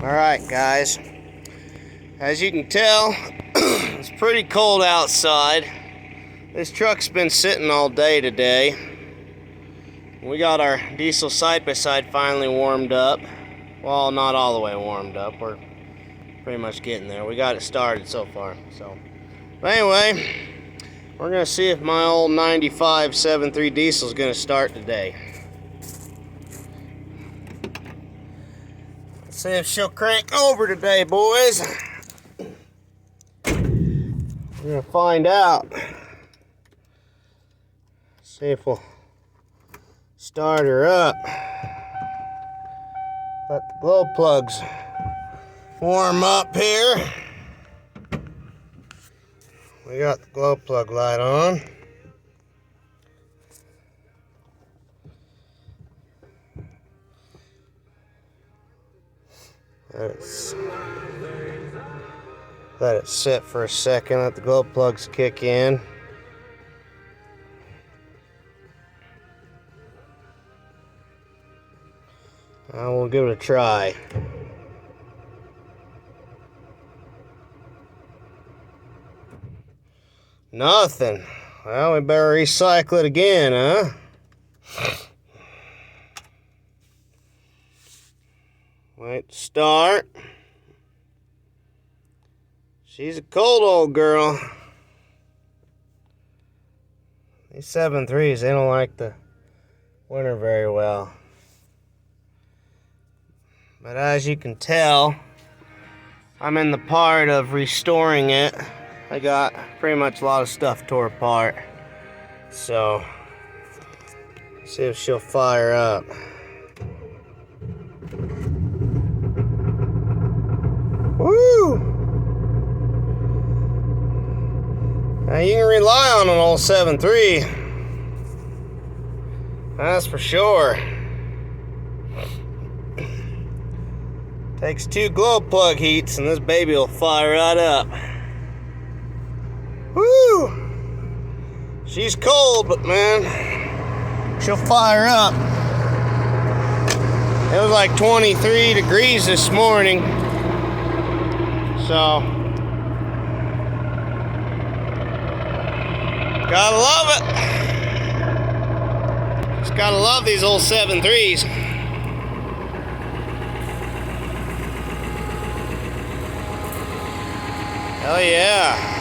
Alright guys, as you can tell, it's pretty cold outside. This truck's been sitting all day today. We got our diesel side-by-side finally warmed up. Well, not all the way warmed up. We're pretty much getting there. We got it started so far. But anyway, we're going to see if my old 95 7.3 diesel is going to start today. Let's see if she'll crank over today, boys. We're going to find out. See if we'll start her up. Let the glow plugs warm up here. We got the glow plug light on. Let it sit for a second, let the glow plugs kick in. We'll give it a try. Nothing. Well, we better recycle it again, huh? Wait to start. She's a cold old girl. These 7.3s, they don't like the winter very well. But as you can tell, I'm in the part of restoring it. I got pretty much a lot of stuff tore apart. So, see if she'll fire up. Woo! Now you can rely on an old 7.3. That's for sure. Takes 2 glow plug heats and this baby will fire right up. Woo! She's cold, but man, she'll fire up. It was like 23 degrees this morning. So, gotta love it. Just gotta love these old 7.3s. Oh yeah.